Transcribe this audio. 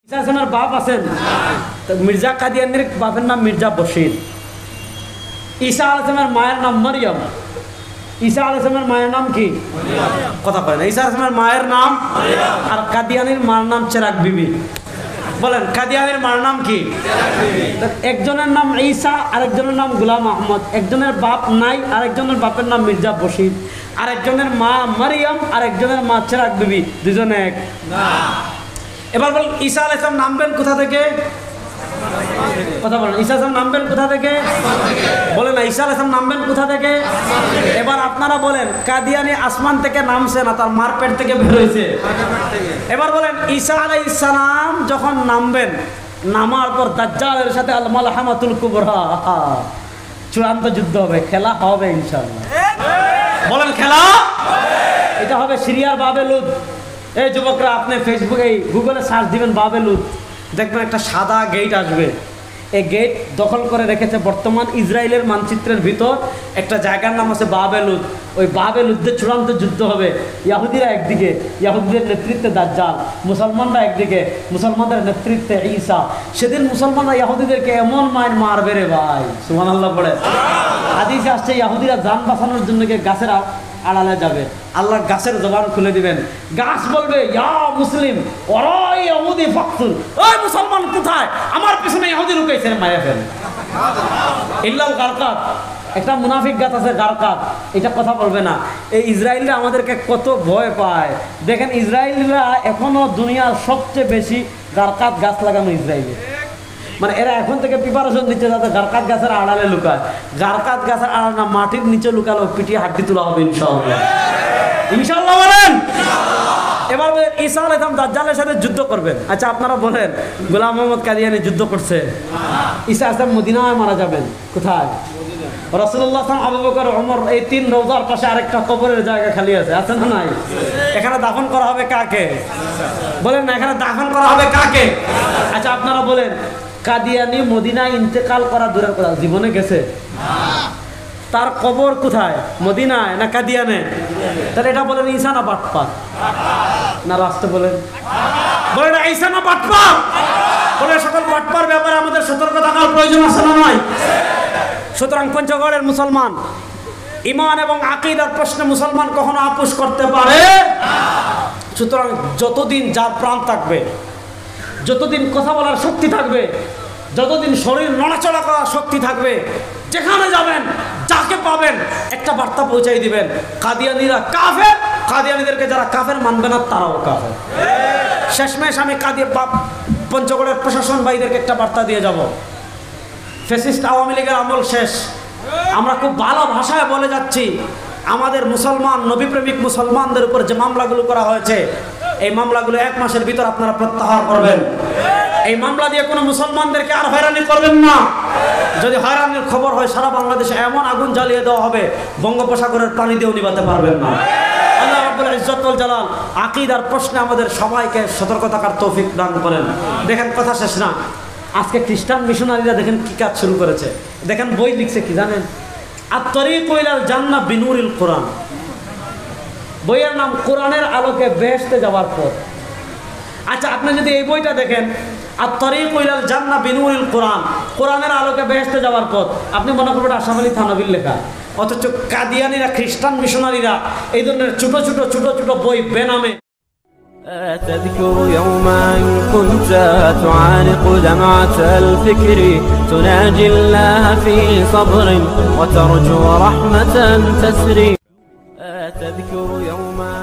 ঈসা আলাইহিস বাপ আছেন, মির্জা কাদিয়ানির বাপের নাম মির্জা বশির। ঈসা আলাইহিস মায়ের নাম মারিয়াম। ঈসা আলাইহিস মায়ের নাম কি? কথা বলেন। ঈসা আলাইহিস মায়ের নাম আর কাদিয়ানির মার নাম চেরাগ বিবি। বলেন কাদিয়ানির মার নাম কি? একজনের নাম ঈসা, আরেকজনের নাম গোলাম আহমদ। একজনের বাপ নাই, আরেকজনের বাপের নাম মির্জা বশির। আরেকজনের মা মারিয়াম, আরেকজনের মা চেরাগ বিবি। দুজনে এক না। এবার বলেন ঈসা আলাইহিস সালাম নামবেন কোথা থেকে? কথা বলেন, ঈসা আলাইহিস সালাম নামবেন কোথা থেকে? বলেন না, ঈসা আলাইহিস সালাম নামবেন কোথা থেকে? এবার আপনারা বলেন কাদিয়ানি আসমান থেকে নামছে না তার মার পেট থেকে বের হয়েছে? এবার বলেন ঈসা আলাইহিস সালাম যখন নামবেন, নামার পর দাজ্জালের সাথে আল মালহামাতুল কুবরা, চূড়ান্ত যুদ্ধ হবে, খেলা হবে ইনশাআল্লাহ। বলেন খেলা এটা হবে সিরিয়ার বাবেলুদ। এই যুবকরা আপনি ফেসবুকে গুগলে সার্চ দিবেন বাবেলুদ, দেখবেন একটা সাদা গেট আসবে। এই গেট দখল করে রেখেছে বর্তমান ইসরায়েলের মানচিত্রের ভিতর একটা জায়গার নাম আছে বাবেলুদ। ওই বাবেলুদ্ধে চূড়ান্ত যুদ্ধ হবে। ইয়াহুদিরা একদিকে, ইয়াহুদিদের নেতৃত্বে দাজ্জাল, মুসলমানরা একদিকে, মুসলমানদের নেতৃত্বে ঈসা। সেদিন মুসলমানরা ইয়াহুদিদেরকে এমন মারবে রে ভাই, সুবহানাল্লাহ পড়ে। হাদিসে আসছে ইয়াহুদিরা জান বাঁচানোর জন্য গাছের আড়ালে যাবে, আল্লাহ গাছের জবান খুলে দিবেন। গাছ বলবে ইয়া মুসলিম ওরাই ইহুদি ফাকতুল, ওই মুসলমান কোথায়, আমার পিছনে ইহুদি লুকাইছে, মায়া ফেল। ইল্লাল গারকাত, একটা মুনাফিক গাছ আছে গারকাত, এটা কথা বলবে না। এই ইসরায়েলরা আমাদেরকে কত ভয় পায় দেখেন। ইসরায়েলরা এখনো দুনিয়ার সবচেয়ে বেশি গারকাত গাছ লাগানো ইসরায়েলে। মানে এরা এখন থেকে প্রিপারেশন দিচ্ছে যাতে গারকাত গাছের আড়ালে লুকায়। গারকাত গাছের আড়াল না, মাটির নিচে লুকালো, পিটিয়ে হাড্ডি তোলা হবে ইনশাআল্লাহ। ইনশাআল্লাহ বলেন। এবার ঈসা আলাইহিস সালাম দাজ্জালের সাথে যুদ্ধ করবেন। আচ্ছা আপনারা বলেন গোলাম মোহাম্মদ কাদিয়ানি যুদ্ধ করছে, ঈসা আলাইহিস সালাম মদিনায় মারা যাবেন। কোথায়? রাসূলুল্লাহ সাল্লাল্লাহু আলাইহি ওয়াসাল্লাম, আবু বকর, ওমর, এই তিন রওজার পাশে আরেকটা কবরের জায়গা খালি আছে, আছে না নাই? এখানে দাফন করা হবে কাকে? বলেন না, এখানে দাফন করা হবে কাকে? আচ্ছা আপনারা বলেন কাদিয়ানি মদিনায় ইন্তেকাল করা দূরের কথা, জীবনে গেছে? তার কবর কোথায়? মদিনায় না কাদিয়ানে? তাহলে এটা বলেন ঈসা না বাটপার না রাস্তা? বলেন বলেন ঈসা না বাটপার? বলে সকল বাটপার ব্যাপারে আমাদের সতর্ক থাকার প্রয়োজন আছে না নাই? সুতরাং পঞ্চগড়ের মুসলমান ঈমান এবং আকীদার প্রশ্নে মুসলমান কখনো আপোষ করতে পারে। সুতরাং যতদিন যার প্রাণ থাকবে, যতদিন কথা বলার শক্তি থাকবে, যতদিন শরীর নড়াচড়া করার শক্তি থাকবে, যেখানে যাবেন যাকে পাবেন একটা বার্তা পৌঁছাই দিবেন, কাদিয়ানিরা কাফের। কাদিয়ানিদেরকে যারা কাফের মানবে না তারাও কাফের। শেষমেশ আমি পঞ্চগড়ের প্রশাসন ভাইদেরকে একটা বার্তা দিয়ে যাব, ফ্যাসিস্ট আওয়ামী লীগের আমল শেষ। আমরা খুব ভালো ভাষায় বলে যাচ্ছি, আমাদের মুসলমান নবীপ্রেমিক মুসলমানদের উপর যে মামলাগুলো করা হয়েছে, এই মামলাগুলো 1 মাসের ভিতর আপনারা প্রত্যাহার করবেন। এই মামলা দিয়ে কোনো মুসলমানদেরকে আর হয়রানি করবেন না। যদি হয়রানির খবর হয় সারা বাংলাদেশে এমন আগুন জ্বালিয়ে দেওয়া হবে বঙ্গোপসাগরের পানি দিয়েও নিভাতে পারবেন না। আল্লাহ রাব্বুল ইজ্জত ওয়াল জালাল আকীদার প্রশ্নে আমাদের সবাইকে সতর্ক থাকার তৌফিক দান করেন। দেখেন কথা শেষ না, আজকে খ্রিস্টান মিশনারিরা দেখেন কি কাজ শুরু করেছে। দেখেন বই লিখছে কি জানেন? আত-তরিকু ইলাল জান্নাহ বিনুরিল কোরআন। বইয়ের নাম কোরআনের আলোকে বেহেশতে যাওয়ার পথ। আচ্ছা আপনি যদি এই বইটা দেখেন, আত-তরিকু ইলাল জান্নাহ বিনুরিল কোরআন, কোরআনের আলোকে বেহেশতে যাওয়ার পথ, আপনি মনে করবেন আশরাফ আলী থানভীর লেখা। অথচ কাদিয়ানিরা, খ্রিস্টান মিশনারিরা এই ধরনের ছোট ছোট বই বেনামে। تذكر يوما كنت تعانق دمعة الفكر تناجي الله في صبر وترجو رحمة تسري. تذكر يوما